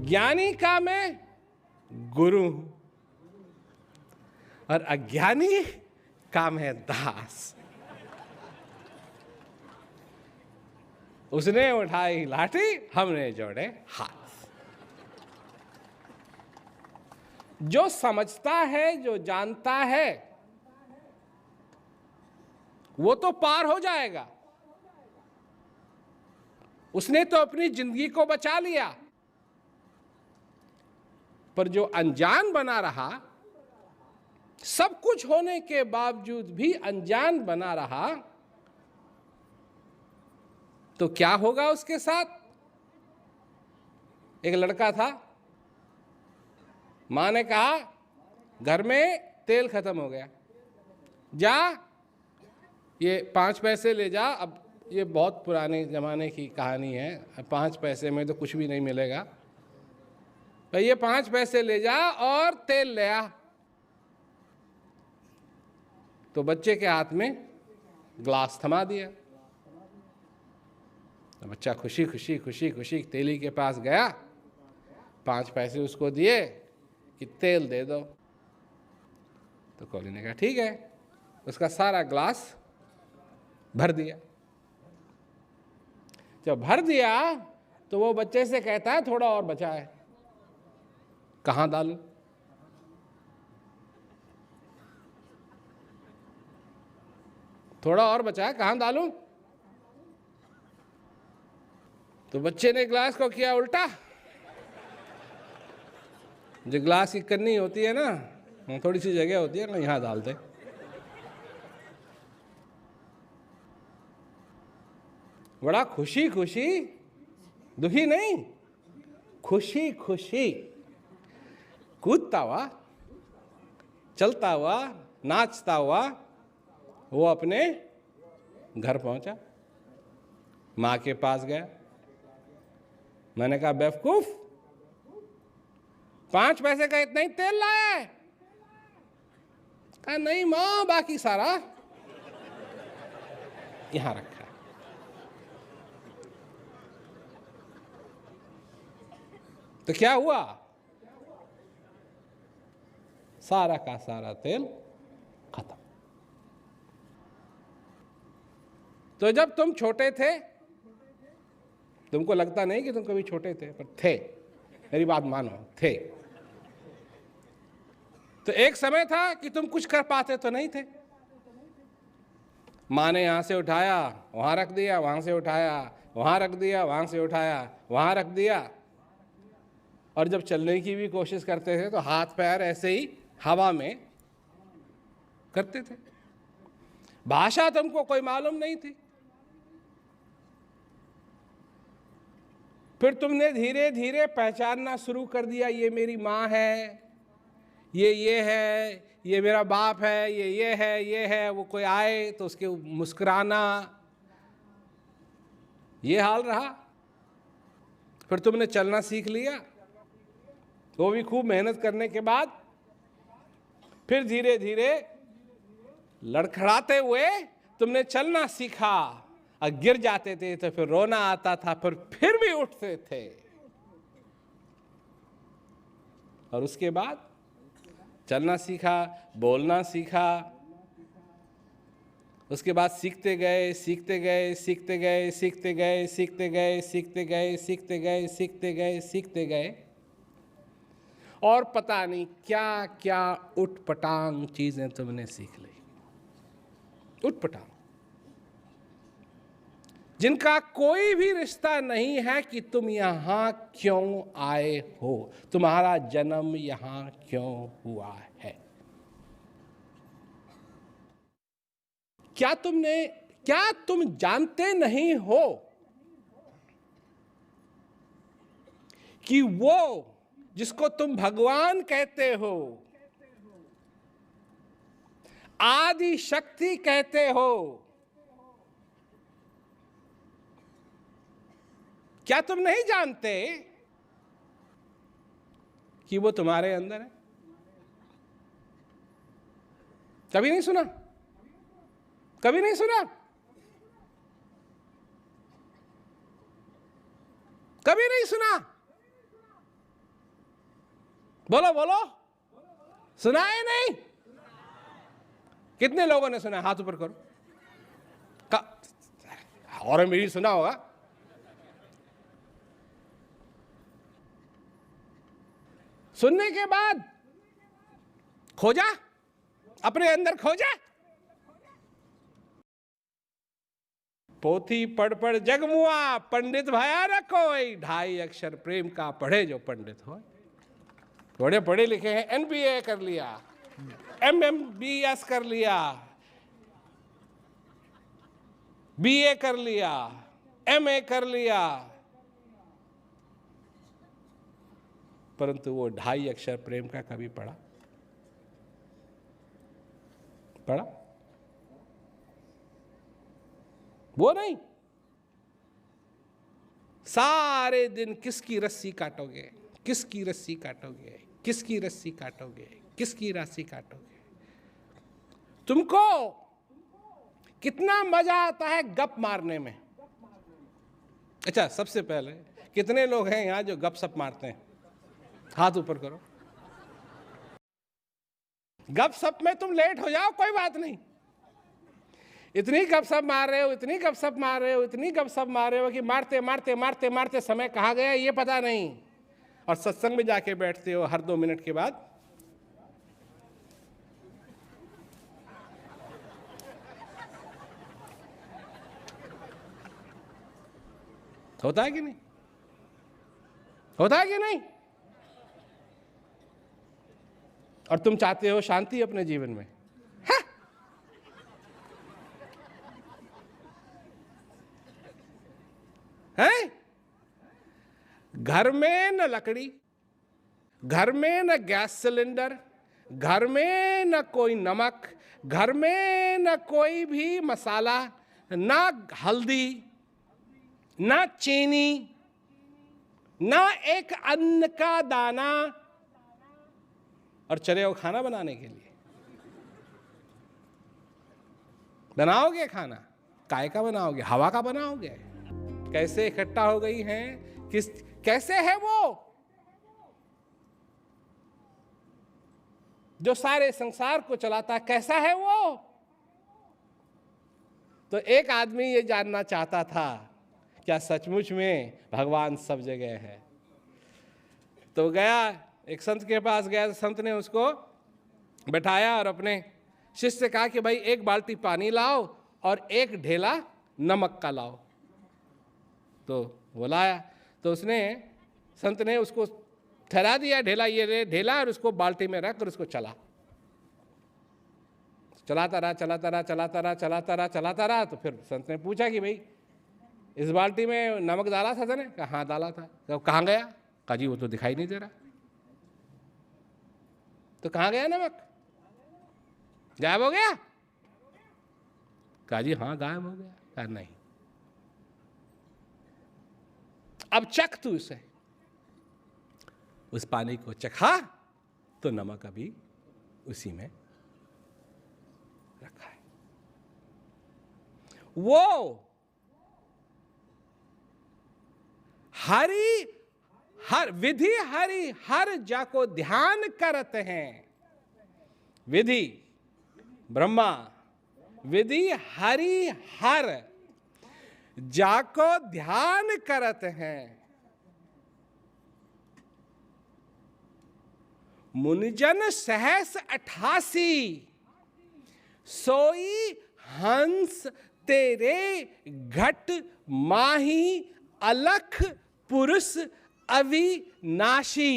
ज्ञानी का मैं गुरु हूं और अज्ञानी का मैं दास। उसने उठाई लाठी, हमने जोड़े हाथ। जो समझता है, जो जानता है, वो तो पार हो जाएगा। उसने तो अपनी जिंदगी को बचा लिया। पर जो अनजान बना रहा, सब कुछ होने के बावजूद भी अनजान बना रहा, तो क्या होगा उसके साथ? एक लड़का था, मां ने कहा घर में तेल खत्म हो गया, जा ये 5 पैसे ले जा। अब ये बहुत पुराने जमाने की कहानी है, 5 पैसे में तो कुछ भी नहीं मिलेगा, भाई ये 5 पैसे ले जा और तेल ले आ। तो बच्चे के हाथ में ग्लास थमा दिया। तो बच्चा खुशी खुशी खुशी खुशी तेली के पास गया, 5 पैसे उसको दिए कि तेल दे दो। तो कौली ने कहा ठीक है, उसका सारा ग्लास भर दिया। जब भर दिया तो वो बच्चे से कहता है थोड़ा और बचा है, कहां डालूं? थोड़ा और बचा है, कहां डालूं? तो बच्चे ने ग्लास को किया उल्टा। जो ग्लास की कन्नी होती है ना, थोड़ी सी जगह होती है ना, यहां डालते। बड़ा खुशी खुशी, दुखी नहीं, खुशी खुशी कूदता हुआ, चलता हुआ, नाचता हुआ वो अपने घर पहुंचा। मां के पास गया। मैंने कहा बेवकूफ, 5 पैसे का इतना ही तेल लाया है? कहा नहीं मां, बाकी सारा यहां रखा है। तो क्या हुआ? सारा का सारा तेल खत्म। तो जब तुम छोटे थे, तुमको लगता नहीं कि तुम कभी छोटे थे, पर थे, मेरी बात मानो, थे। तो एक समय था कि तुम कुछ कर पाते तो नहीं थे। माँ ने यहां से उठाया, वहां रख दिया, वहां से उठाया, वहां रख दिया, वहां से उठाया, वहां रख दिया। और जब चलने की भी कोशिश करते थे तो हाथ पैर ऐसे ही हवा में करते थे। भाषा तुमको कोई मालूम नहीं थी। फिर तुमने धीरे धीरे पहचानना शुरू कर दिया, ये मेरी माँ है, ये है, ये मेरा बाप है, ये है, ये है। वो कोई आए तो उसके मुस्कुराना, ये हाल रहा। फिर तुमने चलना सीख लिया, वो भी खूब मेहनत करने के बाद। फिर धीरे धीरे लड़खड़ाते हुए तुमने चलना सीखा, और गिर जाते थे तो फिर रोना आता था, फिर भी उठते थे। और उसके बाद चलना सीखा, बोलना सीखा। उसके बाद सीखते गए, सीखते गए, सीखते गए, सीखते गए, सीखते गए, सीखते गए, सीखते गए, सीखते गए, सीखते गए। और पता नहीं क्या क्या उटपटांग चीजें तुमने सीख ली, उटपटांग, जिनका कोई भी रिश्ता नहीं है कि तुम यहां क्यों आए हो, तुम्हारा जन्म यहां क्यों हुआ है। क्या तुम जानते नहीं हो कि वो जिसको तुम भगवान कहते हो, आदि शक्ति कहते हो, क्या तुम नहीं जानते कि वो तुम्हारे अंदर है? कभी नहीं सुना? कभी नहीं सुना? कभी नहीं सुना? बोलो बोलो, सुना है नहीं? कितने लोगों ने सुना? हाथ ऊपर करो। और मेरी सुना होगा। सुनने के बाद खोजा, अपने अंदर खोजा। पोथी पढ़ पढ़ जग मुआ, पंडित भया न कोई, 2.5 अक्षर प्रेम का पढ़े जो पंडित हो। थोड़े पढ़े लिखे हैं, MBA कर लिया, MBS कर लिया, BA कर लिया, MA कर लिया, परंतु वो 2.5 अक्षर प्रेम का कभी पढ़ा? वो नहीं। सारे दिन किसकी रस्सी काटोगे, किसकी रस्सी काटोगे, किसकी रस्सी काटोगे, किसकी रस्सी काटोगे? तुमको कितना मजा आता है गप मारने में? अच्छा, सबसे पहले कितने लोग हैं यहां जो गप सप मारते हैं? हाथ ऊपर करो। गप सप में तुम लेट हो जाओ, कोई बात नहीं। इतनी गपशप मार रहे हो, इतनी गपशप मार रहे हो, इतनी गपशप मार रहे हो कि मारते मारते मारते मारते समय कहाँ गया ये पता नहीं। और सत्संग में जाके बैठते हो हर 2 मिनट के बाद। होता है कि नहीं? होता है कि नहीं? और तुम चाहते हो शांति अपने जीवन में। है? घर में न लकड़ी, घर में न गैस सिलेंडर, घर में न कोई नमक, घर में न कोई भी मसाला, ना हल्दी, ना चीनी, ना एक अन्न का दाना, और चले हो खाना बनाने के लिए। बनाओगे खाना, काय का बनाओगे? हवा का बनाओगे? कैसे इकट्ठा हो गई हैं? कैसे है वो जो सारे संसार को चलाता है? कैसा है वो? तो एक आदमी ये जानना चाहता था, क्या सचमुच में भगवान सब जगह है? तो गया, एक संत के पास गया, तो संत ने उसको बैठाया और अपने शिष्य से कहा कि भाई 1 बाल्टी पानी लाओ और 1 ढेला नमक का लाओ। तो वो लाया, तो उसने, संत ने उसको ठहरा दिया, ढेला ये ले ढेला, और उसको बाल्टी में रख और उसको चलाता रहा। तो फिर संत ने पूछा कि भाई इस बाल्टी में नमक डाला था तूने? कहा हाँ डाला था। तो कहाँ गया? कहा जी वो तो दिखाई नहीं दे रहा। तो कहाँ गया नमक? गायब हो गया? कहा जी हाँ गायब हो गया। कहा नहीं, अब चख तू इसे। उस पानी को चखा तो नमक अभी उसी में रखा है। वो विधि हरि हर जाको ध्यान करते हैं। विधि ब्रह्मा, विधि हरि हर जाको ध्यान करते हैं। मुनिजन सहस 88, सोई हंस तेरे घट माही, अलख पुरुष अविनाशी,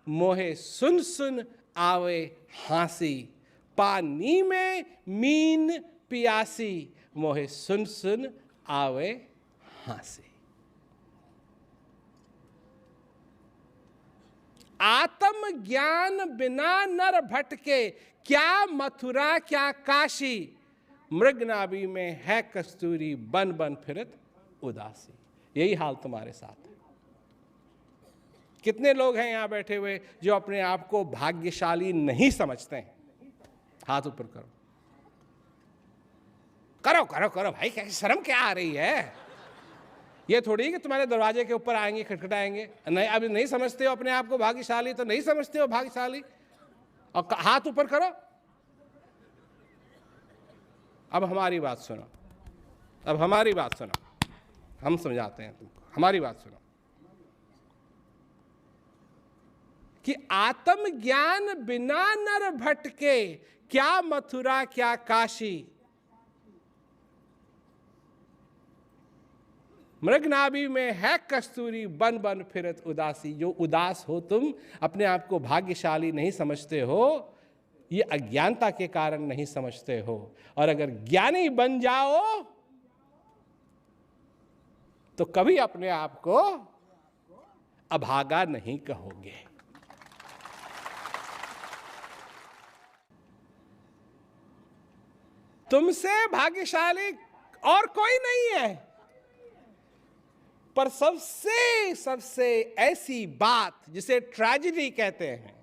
मोहे सुन सुन आवे हासी, पानी में मीन पियासी, मोहे सुन सुन आवे हासी। आत्म ज्ञान बिना नर भटके, क्या मथुरा क्या काशी, मृग नाभि में है कस्तूरी, बन बन फिरत उदासी। यही हाल तुम्हारे साथ है। कितने लोग हैं यहां बैठे हुए जो अपने आप को भाग्यशाली नहीं समझते हैं? हाथ ऊपर करो। करो करो करो भाई, क्या शर्म क्या आ रही है? ये थोड़ी कि तुम्हारे दरवाजे के ऊपर आएंगे, खटखटाएंगे। नहीं, अभी नहीं समझते हो अपने आप को भाग्यशाली तो नहीं समझते हो भाग्यशाली, और हाथ ऊपर करो। अब हमारी बात सुनो, अब हमारी बात सुनो, हम समझाते हैं तुमको। हमारी बात सुनो कि आत्मज्ञान बिना नर भटके, क्या मथुरा क्या काशी। मृगनाभि में है कस्तूरी, बन बन फिरत उदासी। जो उदास हो तुम, अपने आप को भाग्यशाली नहीं समझते हो, ये अज्ञानता के कारण नहीं समझते हो। और अगर ज्ञानी बन जाओ तो कभी अपने आप को अभागा नहीं कहोगे। तुमसे भाग्यशाली और कोई नहीं है। पर सबसे सबसे ऐसी बात जिसे ट्रेजेडी कहते हैं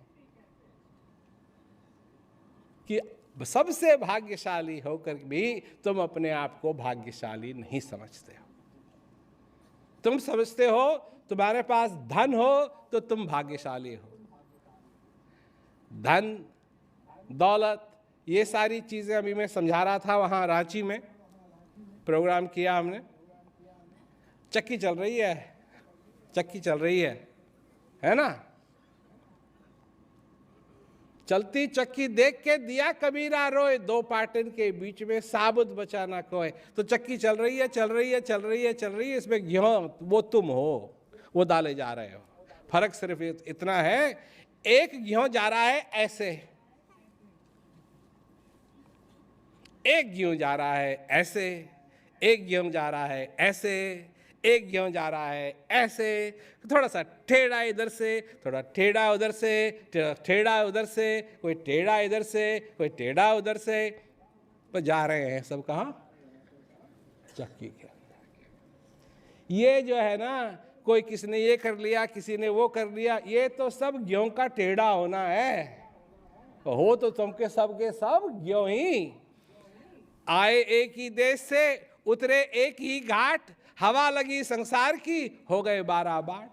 कि सबसे भाग्यशाली होकर भी तुम अपने आप को भाग्यशाली नहीं समझते हो। तुम समझते हो तुम्हारे पास धन हो तो तुम भाग्यशाली हो। धन, दौलत, ये सारी चीजें अभी मैं समझा रहा था, वहां रांची में प्रोग्राम किया हमने। चक्की चल रही है, चक्की चल रही है ना। चलती चक्की देख के दिया कबीरा रोए, दो पाटन के बीच में साबुत बचा ना कोई। तो चक्की चल रही है, चल रही है, चल रही है, चल रही है, इसमें गेहूं वो तुम हो, वो डाले जा रहे हो। फर्क सिर्फ इतना है, एक गेहूं जा रहा है ऐसे, एक गेहूं जा रहा है ऐसे, एक गेहूं जा रहा है ऐसे, एक गेहूं जा रहा है ऐसे, थोड़ा सा टेढ़ा इधर से, थोड़ा टेढ़ा उधर से, टेढ़ा उधर से, कोई टेढ़ा इधर से, कोई टेढ़ा उधर से, पर जा रहे हैं सब कहाँ? चक्की के अंदर। ये जो है ना, कोई किसी ने ये कर लिया, किसी ने वो कर लिया, ये तो सब गेहूं का टेढ़ा होना है। हो तो तुमके सब के सब गेहूं ही। आए एक ही देश से, उतरे एक ही घाट, हवा लगी संसार की, हो गए 12 बाट।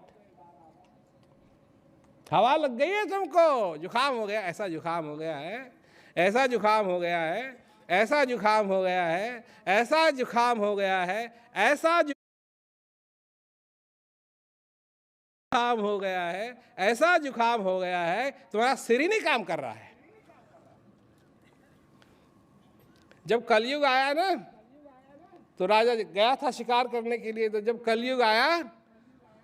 हवा लग गई है तुमको, जुकाम हो गया, ऐसा जुकाम हो गया है, ऐसा जुकाम हो गया है, ऐसा जुकाम हो गया है, ऐसा जुकाम हो गया है, ऐसा जुकाम हो गया है, ऐसा जुकाम हो गया है, तुम्हारा सिर ही नहीं काम कर रहा है। जब कलयुग आया ना, तो राजा गया था शिकार करने के लिए। तो जब कलयुग आया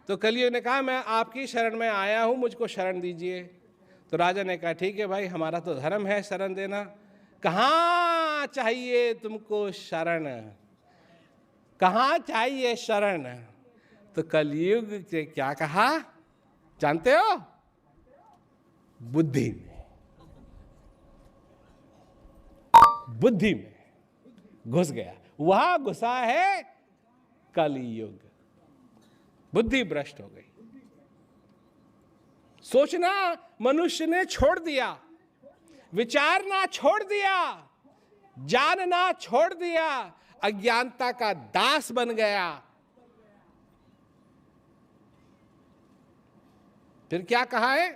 तो कलयुग ने कहा, मैं आपकी शरण में आया हूं, मुझको शरण दीजिए। तो राजा ने कहा, ठीक है भाई, हमारा तो धर्म है शरण देना। कहाँ चाहिए तुमको शरण, कहाँ चाहिए शरण? तो कलयुग से क्या कहा जानते हो? बुद्धि में, बुद्धि में घुस गया। वहां घुसा है कलयुग। बुद्धि भ्रष्ट हो गई। सोचना मनुष्य ने छोड़ दिया, विचारना छोड़ दिया, जानना छोड़ दिया, अज्ञानता का दास बन गया। फिर क्या कहा है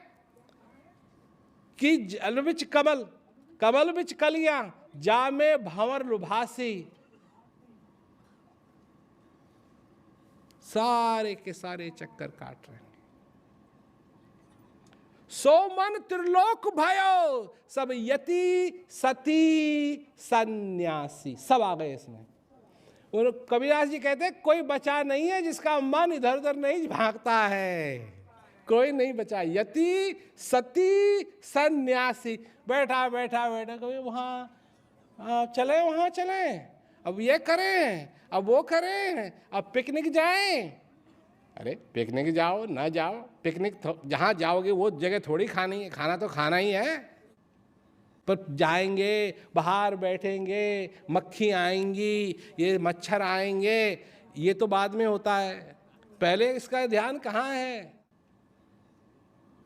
कि जल बिच कमल, कमल बिच कलियां, जामे भंवर लुभासी। सारे के सारे चक्कर काट रहे हैं। सो मन त्रिलोक भयो, सब यति सती सन्यासी, सब आ गए इसमें। और कबीरदास जी कहते हैं, कोई बचा नहीं है जिसका मन इधर उधर नहीं भागता है, कोई नहीं बचा। यति सती सन्यासी, बैठा बैठा बैठा, कभी वहां चले, वहां चले, अब ये करें, अब वो करें, अब पिकनिक जाएं। अरे पिकनिक जाओ ना जाओ, पिकनिक जहां जाओगे वो जगह थोड़ी खानी है, खाना तो खाना ही है। पर जाएंगे, बाहर बैठेंगे, मक्खी आएंगी, ये मच्छर आएंगे, ये तो बाद में होता है। पहले इसका ध्यान कहाँ है?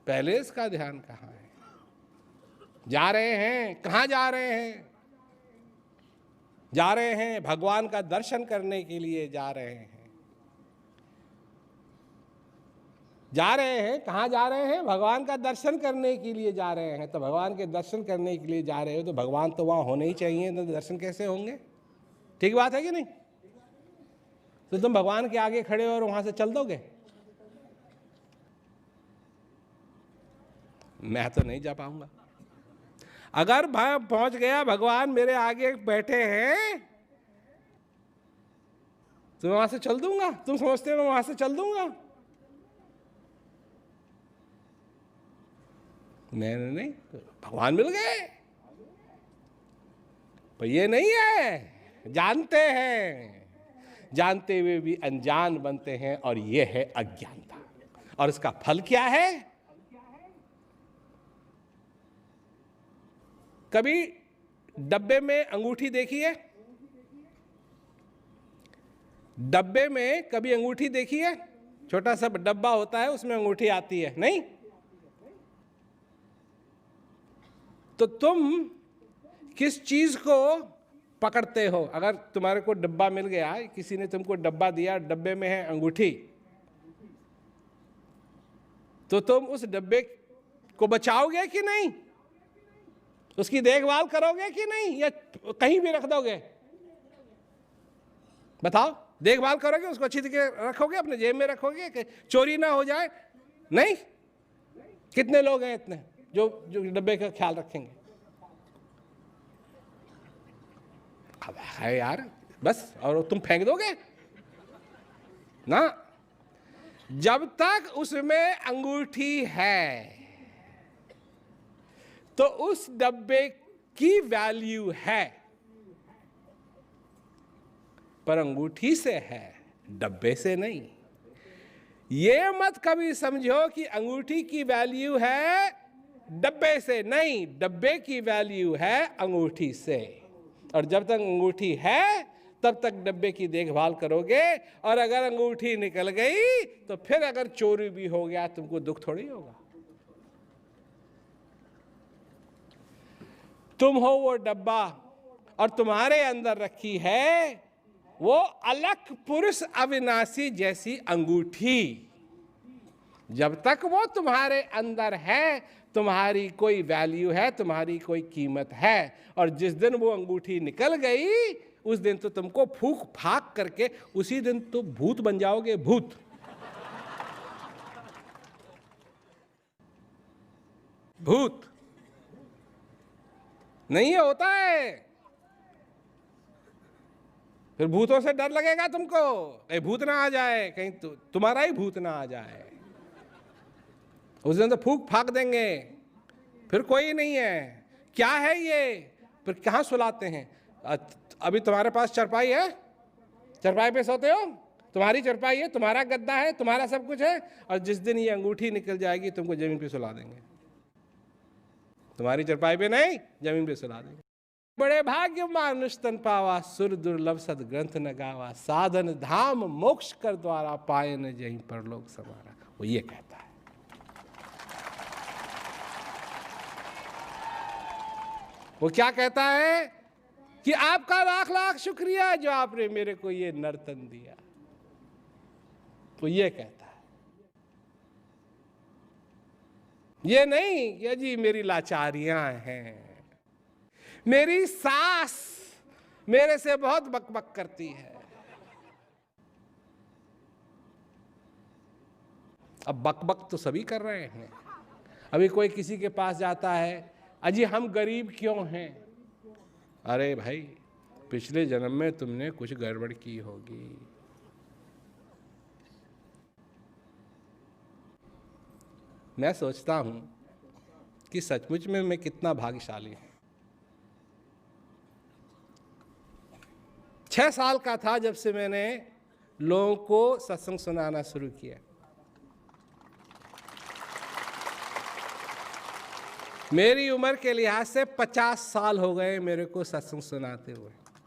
पहले इसका ध्यान कहाँ है? जा रहे हैं, कहाँ जा रहे हैं? जा रहे हैं भगवान का दर्शन करने के लिए जा रहे हैं। जा रहे हैं, कहाँ जा रहे हैं? भगवान का दर्शन करने के लिए जा रहे हैं। तो भगवान के दर्शन करने के लिए जा रहे हो तो भगवान तो वहाँ होने ही चाहिए, तो दर्शन कैसे होंगे? ठीक बात है कि नहीं? तो तुम भगवान के आगे खड़े हो और वहाँ से चल दोगे? मैं तो नहीं जा पाऊंगा। अगर पहुंच गया भगवान मेरे आगे बैठे हैं तो मैं वहां से चल दूंगा? तुम समझते हो मैं वहां से चल दूंगा? नहीं, भगवान मिल गए। पर ये नहीं है, जानते हैं, जानते हुए भी अनजान बनते हैं, और ये है अज्ञानता। और इसका फल क्या है? कभी डब्बे में अंगूठी देखी है? डब्बे में कभी अंगूठी देखी है? छोटा सा डब्बा होता है, उसमें अंगूठी आती है, नहीं? तो तुम किस चीज को पकड़ते हो? अगर तुम्हारे को डब्बा मिल गया, किसी ने तुमको डब्बा दिया, डब्बे में है अंगूठी, तो तुम उस डब्बे को बचाओगे कि नहीं? उसकी देखभाल करोगे कि नहीं, या कहीं भी रख दोगे? बताओ, देखभाल करोगे? उसको अच्छी तरह रखोगे, अपने जेब में रखोगे कि चोरी ना हो जाए? नहीं। कितने लोग हैं इतने जो डब्बे का ख्याल रखेंगे? अब है यार, बस, और तुम फेंक दोगे ना? जब तक उसमें अंगूठी है तो उस डब्बे की वैल्यू है, पर अंगूठी से है, डब्बे से नहीं। ये मत कभी समझो कि अंगूठी की वैल्यू है डब्बे से, नहीं, डब्बे की वैल्यू है अंगूठी से। और जब तक अंगूठी है तब तक डब्बे की देखभाल करोगे, और अगर अंगूठी निकल गई तो फिर अगर चोरी भी हो गया तुमको दुख थोड़ी होगा। तुम हो वो डब्बा, और तुम्हारे अंदर रखी है वो अलख पुरुष अविनाशी जैसी अंगूठी। जब तक वो तुम्हारे अंदर है, तुम्हारी कोई वैल्यू है, तुम्हारी कोई कीमत है। और जिस दिन वो अंगूठी निकल गई, उस दिन तो तुमको फूंक फाक करके उसी दिन तो भूत बन जाओगे, भूत। भूत नहीं है, होता है। फिर भूतों से डर लगेगा तुमको, कहीं भूत ना आ जाए, कहीं तुम्हारा ही भूत ना आ जाए। उस दिन तो फूंक फाक देंगे, फिर कोई नहीं है। क्या है ये? फिर कहाँ सुलाते हैं? अभी तुम्हारे पास चरपाई है? चरपाई पे सोते हो? तुम्हारी चरपाई है, तुम्हारा गद्दा है, तुम्हारा सब कुछ है। और जिस दिन ये अंगूठी निकल जाएगी तुमको जमीन पे सुला देंगे। तुम्हारी चरपाई पे नहीं, जमीन पे सुला देंगे। बड़े भाग्य मानुष तन पावा, सुर दुर्लभ सद ग्रंथ न गावा, साधन धाम मोक्ष कर द्वारा, पाए न जहीं परलोक समारा। वो ये कहता है। वो क्या कहता है कि आपका लाख लाख शुक्रिया जो आपने मेरे को ये नर्तन दिया। वो ये कहता है, ये नहीं कि जी मेरी लाचारियां हैं, मेरी सास मेरे से बहुत बकबक करती है। अब बकबक तो सभी कर रहे हैं। अभी कोई किसी के पास जाता है, अजी हम गरीब क्यों हैं? अरे भाई, पिछले जन्म में तुमने कुछ गड़बड़ की होगी। मैं सोचता हूं कि सचमुच में मैं कितना भाग्यशाली हूं। 6 साल का था जब से मैंने लोगों को सत्संग सुनाना शुरू किया। मेरी उम्र के लिहाज से 50 साल हो गए मेरे को सत्संग सुनाते हुए।